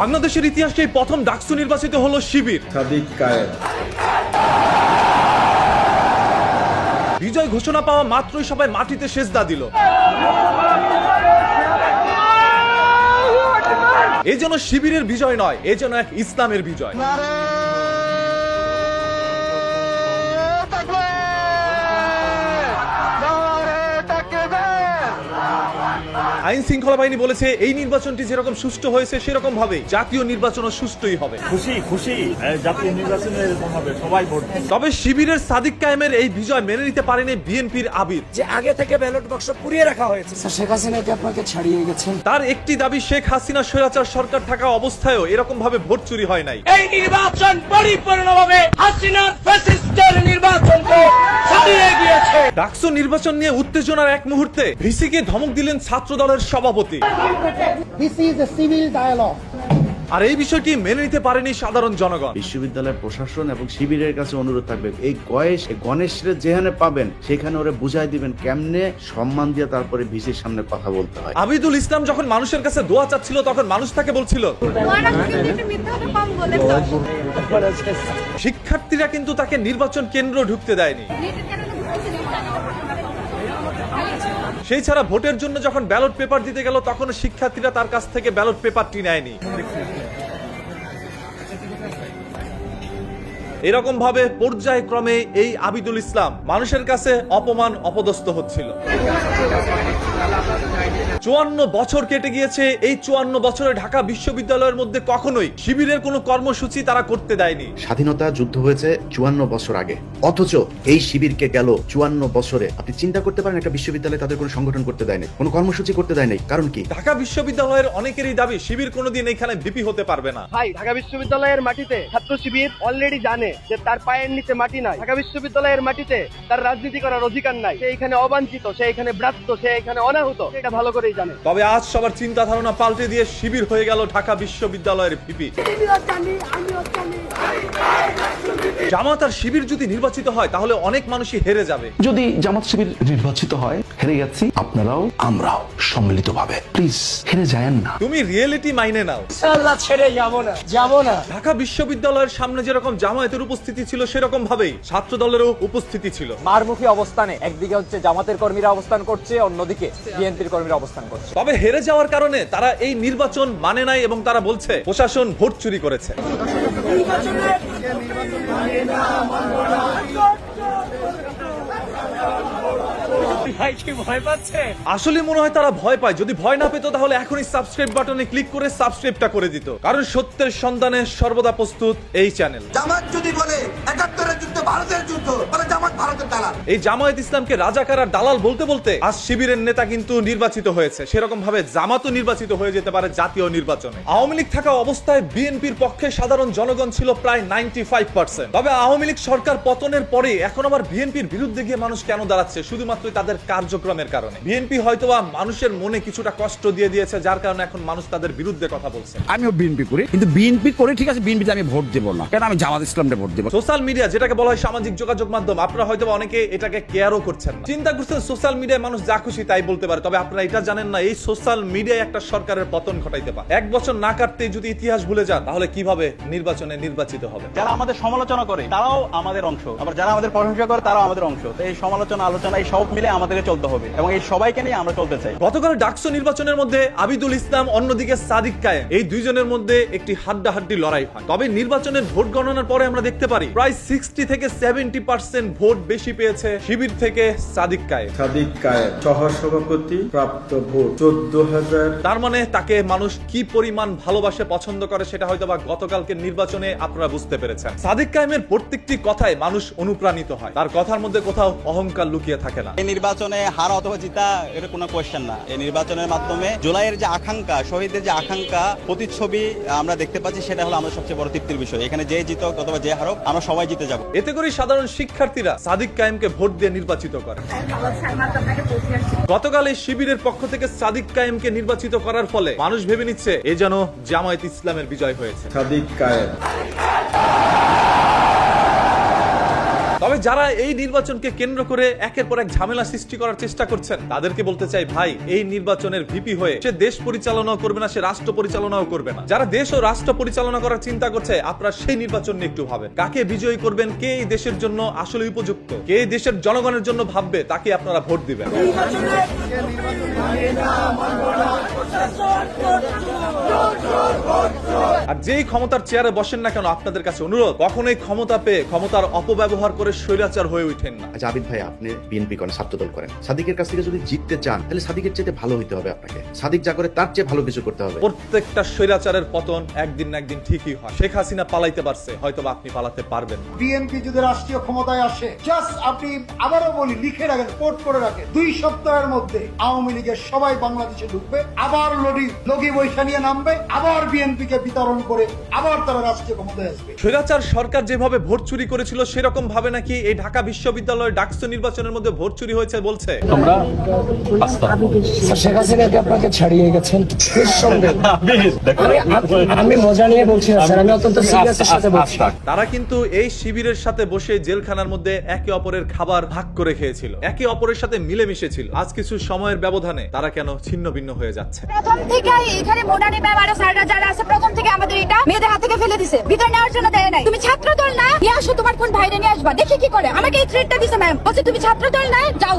বাংলাদেশের ইতিহাসে প্রথম ডাকসু নির্বাচিত হলো শিবির। সাদিক কায়েম বিজয় ঘোষণা পাওয়া মাত্রই সবাই মাটিতে সেজদা দিল। এই যেন শিবিরের বিজয় নয়, এই যেন এক ইসলামের বিজয়। আইন শৃঙ্খলা বাহিনী বলেছে এই নির্বাচনটি যেরকম সুষ্ঠু হয়েছে সেরকম ভাবে জাতীয় নির্বাচনও সুষ্ঠুই হবে। খুশি জাতীয় নির্বাচনে এরকম হবে, সবাই ভোট। তবে শিবিরের সাদিক কায়েমের এই বিজয় মেনে নিতে পারেনি বিএনপির আবির, যে আগে থেকে ব্যালট বাক্স পুড়িয়ে রাখা হয়েছে। শেখ হাসিনাকে আপনাকে ছাড়িয়ে গেছেন। তার একটি দাবি, শেখ হাসিনা স্বৈরাচার সরকার থাকা অবস্থায়ও এরকম ভাবে ভোট চুরি হয় নাই। এই নির্বাচন পরিপূর্ণভাবে হাসিনার ফ্যাসিস্টের নির্বাচনকে ছাড়িয়ে গিয়েছে। ডাকসু নির্বাচন নিয়ে উত্তেজনার এক মুহূর্তে ভিসিকে ধমক দিলেন ছাত্র দলের সভাপতি। This is a civil dialogue. আর এই বিষয়টি মেনে নিতে পারেনি সাধারণ জনগণ। বিশ্ববিদ্যালয়ের প্রশাসন এবং শিবিরের কাছে অনুরোধ থাকবে, এই গণেশরে যেখানে পাবেন সেখানে ওরা বুঝাই দিবেন কেমনে সম্মান দিয়ে তারপরে ভিসির সামনে কথা বলতে হয়। আবিদুল ইসলাম যখন মানুষের কাছে দোয়া চাচ্ছিল তখন মানুষ তাকে বলছিল শিক্ষার্থীরা কিন্তু তাকে নির্বাচন কেন্দ্র ঢুকতে দেয়নি। সেই ছাড়া ভোটের জন্য যখন ব্যালট পেপার দিতে গেল তখন শিক্ষার্থীরা তার কাছ থেকে ব্যালট পেপারটি নেয়নি। এরকম ভাবে পর্যায়ক্রমে এই আবিদুল ইসলাম মানুষের কাছে অপমান অপদস্থ হচ্ছিল। 54 বছর কেটে গিয়েছে। এই 54 বছরে ঢাকা বিশ্ববিদ্যালয়ের মধ্যে কখনোই শিবিরের কোনো কর্মসূচি তারা করতে দেয়নি। স্বাধীনতা যুদ্ধ হয়েছে 54 বছর আগে, অথচ এই শিবিরকে গেল 54 বছরে। আপনি চিন্তা করতে পারেন একটা বিশ্ববিদ্যালয়ে তাদের কোনো সংগঠন করতে দেয়নি, কোনো কর্মসূচি করতে দেয়নি। কারণ কি? ঢাকা বিশ্ববিদ্যালয়ের অনেকেরই দাবি শিবির কোনোদিন এখানে ভিপি হতে পারবে না। ভাই, ঢাকা বিশ্ববিদ্যালয়ের মাটিতে ছাত্র শিবির অলরেডি জানে যে তার পায়ের নিচে মাটি নাই। ঢাকা বিশ্ববিদ্যালয়ের মাটিতে তার রাজনীতি করার অধিকার নাই। সে এখানে অবাঞ্ছিত, সে এখানে ব্রাত্য, সে এখানে অনাহুত, এটা ভালো করেই জানে। তবে আজ সবার চিন্তা ধারণা পাল্টে দিয়ে শিবির হয়ে গেল ঢাকা বিশ্ববিদ্যালয়ের ভিপি। জামাত আর শিবির যদি নির্বাচিত হয় তাহলে অনেক মানুষই হেরে যাবে। যদি জামাত শিবির নির্বাচিত হয়, হেরে গেছি আপনারাও আমরাও সম্মিলিতভাবে, প্লিজ হেরে যায়েন না। তুমি রিয়েলিটি মাইনে নাও। ইনশাআল্লাহ ছেড়ে যাব না। ঢাকা বিশ্ববিদ্যালয়ের সামনে যেরকম জামায়াতের উপস্থিতি ছিল সেরকম ভাবেই ছাত্র দলেরও উপস্থিতি ছিল। মারমুখী অবস্থানে একদিকে হচ্ছে জামাতের কর্মীরা অবস্থান করছে, অন্যদিকে বিএনপির কর্মীরা অবস্থান করছে। তবে হেরে যাওয়ার কারণে তারা এই নির্বাচন মানে নাই এবং তারা বলছে প্রশাসন ভোট চুরি করেছে। আসলে মনে হয় তারা ভয় পায়। যদি ভয় না পেত তাহলে এখনই সাবস্ক্রাইব বাটনে ক্লিক করে সাবস্ক্রাইবটা করে দিত। কারণ সত্যের সন্ধানে সর্বদা প্রস্তুত এই চ্যানেল। জামাত যদি বলে 71-এর যুদ্ধ ভারতের যুদ্ধ, বলে জামাত ভারতের দালাল। এই জামায়াত ইসলামকে রাজাকার আর দালাল বলতে বলতে আজ শিবিরের নেতা কিন্তু নির্বাচিত হয়েছে। সেরকম ভাবে জামাতও নির্বাচিত হয়ে যেতে পারে জাতীয় নির্বাচনে। আওয়ামী লীগ থাকা অবস্থায় বিএনপির পক্ষে সাধারণ জনগণ ছিল প্রায় 95%। তবে আওয়ামী লীগ সরকার পতনের পরে এখন আবার বিএনপির বিরুদ্ধে গিয়ে মানুষ কেন দাঁড়াচ্ছে? শুধুমাত্র তাদের কার্যক্রমের কারণে। বিএনপি হয়তোবা মানুষের মনে কিছুটা কষ্ট দিয়ে দিয়েছে, যার কারণে এখন মানুষ তাদের বিরুদ্ধে কথা বলছে। আমিও বিএনপি করি, কিন্তু বিএনপি করে ঠিক আছে, বিএনপিতে আমি ভোট দেবো না, কেন আমি জামাত ইসলামকে ভোট দেবো। সোশ্যাল মিডিয়া যেটাকে বলা হয় সামাজিক যোগাযোগ মাধ্যম, আপনারা হয়তো অনেকে এটাকে কেয়ারও করছেন না। চিন্তা করছেন সোশ্যাল মিডিয়ায় মানুষ যা খুশি তাই বলতে পারে। তবে আপনারা এটা জানেন না, এই সোশ্যাল মিডিয়ায় একটা সরকারের পতন ঘটাইতে পারে। 1 বছর না কাটতেই যদি ইতিহাস ভুলে যান তাহলে কিভাবে নির্বাচনে নির্বাচিত হবে? যারা আমাদের সমালোচনা করে তারাও আমাদের অংশ, আবার যারা আমাদের প্রশংসা করে তারাও আমাদের অংশ। তো এই সমালোচনা আলোচনা এই সব মিলে আমাদেরকে চলতে হবে এবং এই সবাইকে নিয়ে আমরা চলতে চাই। গতকাল ডাকসু নির্বাচনের মধ্যে আবিদুল ইসলাম, অন্যদিকে সাদিক কায়েম, এই দুইজনের মধ্যে একটি হাড্ডাহাড্ডি লড়াই হয়। তবে নির্বাচনের ভোট গণনার পরে আমরা দেখতে পারি প্রায় 60 থেকে 70% ভোট বেশি পেয়েছে শিবির থেকে সাদিক কায়েম। সাদিক কায়েম সহসভাপতি, প্রাপ্ত ভোট 14,000। তার মানে তাকে মানুষ কি পরিমাণ ভালোবাসে, পছন্দ করে সেটা হয়তো বা গতকালকে নির্বাচনে আপনারা বুঝতে পেরেছেন। সাদিক কায়েমের প্রত্যেকটি কথায় মানুষ অনুপ্রাণিত হয়। তার কথার মধ্যে কোথাও অহংকার লুকিয়ে থাকে না। এই নির্বাচনে হারা অথবা জিতা এটা কোনো কোয়েশ্চেন না। এই নির্বাচনের মাধ্যমে জুলাইয়ের যে আকাঙ্ক্ষা, শহীদদের যে আকাঙ্ক্ষা, প্রতিচ্ছবি আমরা দেখতে পাচ্ছি, সেটা হলো আমাদের সবচেয়ে বড় তৃপ্তির বিষয়। এখানে যে জিতক অথবা যে হারক, আমরা সবাই জিতে যাব। এতে করে সাধারণ শিক্ষার্থীরা সাদিক কায়েমকে ভোট দিয়ে নির্বাচিত করে। গতকাল এই শিবিরের পক্ষ থেকে সাদিক কায়েমকে নির্বাচিত করার ফলে মানুষ ভেবে নিচ্ছে এ যেন জামায়াত ইসলামের বিজয় হয়েছে। সাদিক কায়েম তবে যারা এই নির্বাচনকে কেন্দ্র করে একের পর এক ঝামেলা সৃষ্টি করার চেষ্টা করছেন তাদেরকে বলতে চাই, ভাই এই নির্বাচনের ভিপি হয়ে সে দেশ পরিচালনাও করবে না, সে রাষ্ট্র পরিচালনাও করবে না। যারা দেশ ও রাষ্ট্র পরিচালনা করার চিন্তা করছে, আপনারা সেই নির্বাচন নিয়ে একটু ভাবেন। কাকে বিজয়ী করবেন, কে এই দেশের জন্য আসলে উপযুক্ত, কে এই দেশের জনগণের জন্য ভাববে, তাকে আপনারা ভোট দিবেন। আর যেই ক্ষমতার চেয়ারে বসেন না কেন, আপনাদের কাছে অনুরোধ, কখনোই ক্ষমতা পেয়ে ক্ষমতার অপব্যবহার করে স্বৈরাচার হয়ে উঠেন না। আচ্ছা আবিদ ভাই, আপনি বিএনপি করেন, ছাত্রদল করেন, সাদিকের কাছ থেকে যদি জিততে চান তাহলে সাদিকের চাইতে ভালো হইতে হবে আপনাকে। সাদিক যা করে তার চেয়ে ভালো কিছু করতে হবে। প্রত্যেকটা স্বৈরাচারের পতন একদিন না একদিন ঠিকই হয়। শেখ হাসিনা পালাইতে পারছে, হয়তো আপনি পালাতে পারবেন না। বিএনপি যদি রাষ্ট্রীয় ক্ষমতায় আসে, জাস্ট আপনি আবারও বলি, লিখে রাখেন, কোট করে রাখেন, 2 সপ্তাহের মধ্যে আওয়ামী লীগের সবাই বাংলাদেশে ঢুকবে, আবার লগি বৈঠা নিয়ে নামবে, আবার বিএনপি কে বিতরণ করে আবার তারা রাষ্ট্রীয় ক্ষমতায় আসবে। স্বৈরাচার সরকার যেভাবে ভোট চুরি করেছিল, সেরকম ভাবে নাকি এই ঢাকা বিশ্ববিদ্যালয়ের ডাকসু নির্বাচনের মধ্যে ভোট চুরি হয়েছে বলছে। তোমরা শেখ হাসিনা কি আপনাকে ছাড়িয়ে গেছেন? আমি মজা নিয়ে বলছি না স্যার, আমি অত্যন্ত সিরিয়াসের সাথে বলছি। তারা কিন্তু এই শিবিরের সাথে বসে জেলখানার মধ্যে একে অপরের খাবার ভাগ করে খেয়েছিল, একে অপরের সাথে মিলেমিশে ছিল। আজ কিছু সময়ের ব্যবধানে তারা কেন ছিন্ন ভিন্ন হয়ে যাচ্ছে? প্রথম থেকে এখানে মোনানি ম্যাম আর স্যাররা যারা আছে, প্রথম থেকে আমাদের এটা মেয়েদের হাত থেকে ফেলে দিছে, ভিতর নেওয়ার জন্য দেয় নাই। তুমি ছাত্র দল না, নিয়ে আসো তোমার কোন ভাইরে নিয়ে আসবা, দেখি কি করে। আমাকে এই থ্রেটটা দিছে ম্যাম, বলছে তুমি ছাত্র দল না, যাও।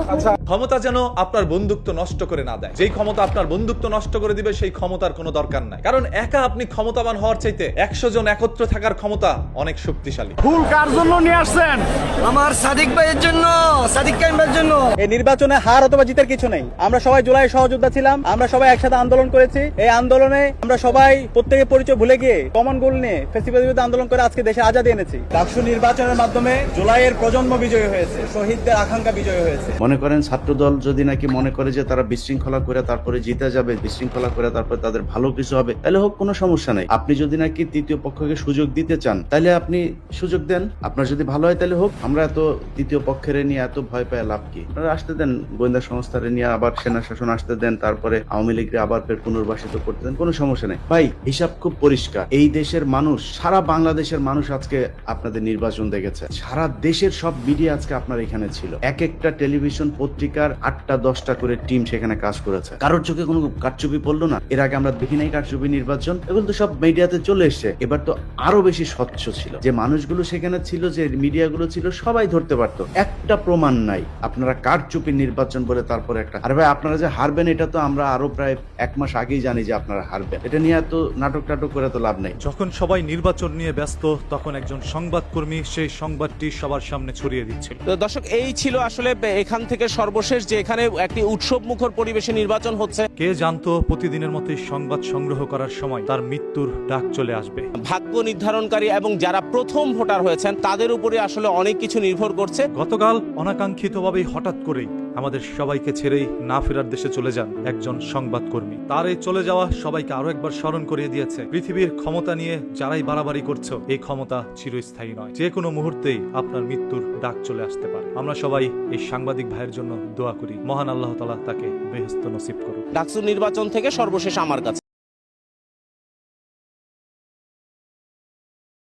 ক্ষমতা যেন আপনার বন্ধুত্ব নষ্ট করে না দেয়। যেই ক্ষমতা আপনার বন্ধুত্ব নষ্ট করে দিবে, সেই ক্ষমতার কোনো দরকার নাই। কারণ একা আপনি ক্ষমতাবান হওয়ার চাইতে 100 জন একত্র থাকার ক্ষমতা অনেক শক্তিশালী। ফুল কার জন্য নিয়ে আসছেন? আমার সাদিক ভাইয়ের জন্য, সাদিক কাইম ভাইয়ের জন্য। এই নির্বাচনে হার অথবা জিতের কিছু নেই। আমরা সবাই জুলাই সহযোদ্ধা ছিলাম, আমরা সবাই একসাথে আন্দোলন করেছি। এই আন্দোলনে আমরা সবাই প্রত্যেকের পরিচয় ভুলে গিয়ে কমন গোল নিয়ে ফেসিবাদের বিরুদ্ধে আন্দোলন করে আজকে দেশে আজাদি এনেছি। ডাকসু নির্বাচনের মাধ্যমে জুলাইয়ের প্রজন্ম বিজয়ী হয়েছে, শহীদদের আকাঙ্ক্ষা বিজয়ী হয়েছে। মনে করেন ছাত্রদল যদি নাকি মনে করে যে তারা বিশৃঙ্খলা করে তারপরে জিতে যাবে, বিশৃঙ্খলা করে তারপরে তাদের ভালো কিছু হবে, তাহলে হোক, কোনো সমস্যা নাই। আপনি যদি নাকি তৃতীয় পক্ষকে সুযোগ দিতে চান, তাহলে আপনি সুযোগ দেন। আপনার যদি ভালো হয় তাহলে হোক। আমরা এত তৃতীয় পক্ষের নিয়ে এত ভয় পায় লাভ কি? আপনারা আসতে দেন, গোয়েন্দা সংস্থার নিয়ে আবার সেনা শাসন আসতে দেন, তারপরে আওয়ামী লীগকে আবার ফের পুনর্বাসিত করতে দেন, কোনো সমস্যা নেই ভাই। হিসাব খুব পরিষ্কার। এই দেশের মানুষ, সারা বাংলাদেশের মানুষ আজকে আপনাদের নির্বাচন দেখেছে। সারা দেশের সব মিডিয়া আজকে আপনার এখানে ছিল। এক একটা টেলিভিশন পত্রিকার 8টা 10টা করে টিম সেখানে কাজ করেছে। কারোর চোখে কোনো কারচুপি পড়লো না। এর আগে আমরা দেখি নাই কারচুপি নির্বাচন, এগুলো তো সব মিডিয়াতে চলে এসছে। এবার তো আরো বেশি স্বচ্ছ ছিল। যে মানুষগুলো সেখানে ছিল, যে মিডিয়াগুলো ছিল, সবাই ধরতে পারতো। একটা প্রমাণ নাই। আপনারা কারচুপি নির্বাচন বলে তারপরে একটা, আর ভাই আপনারা যে হারবেন এটা তো আমরা আরো প্রায় 1 মাস আগেই জানি যে আপনারা হারবেন। এটা নিয়ে এত নাটক টাটক করে তো লাভ নেই। যখন সবাই নির্বাচন নিয়ে ব্যস্ত, তখন একজন সংবাদকর্মী সেই সংবাদটি সবার সামনে ছড়িয়ে দিচ্ছিল। তো দর্শক, এই ছিল আসলে এখান থেকে সর্বশেষ, যে এখানে একটি উৎসব মুখর পরিবেশে নির্বাচন হচ্ছে। কে জানতো প্রতিদিনের মতোই সংবাদ সংগ্রহ করার সময় তার মৃত্যুর ডাক চলে আসবে। ভাগ্য নির্ধারণকারী এবং যারা প্রথম ভোটার হয়েছেন তাদের উপরে আসলে অনেক কিছু নির্ভর করছে। গতকাল অনাকাঙ্ক্ষিতভাবেই হঠাৎ করেই আমাদের সবাইকে ছেড়েই না ফেরার দেশে চলে যান একজন সংবাদকর্মী। তার এই চলে যাওয়া সবাইকে আরো একবার স্মরণ করিয়ে দিয়েছে, পৃথিবীর ক্ষমতা নিয়ে যারাই বাড়াবাড়ি করছো, এই ক্ষমতা চিরস্থায়ী নয়। যে কোনো মুহূর্তেই আপনার মৃত্যুর ডাক চলে আসতে পারে। আমরা সবাই এই সাংবাদিক ভাইয়ের জন্য দোয়া করি, মহান আল্লাহ তাআলা তাকে বেহেশত নসিব করুন। ডাকসু নির্বাচন থেকে সর্বশেষ আমার কাছে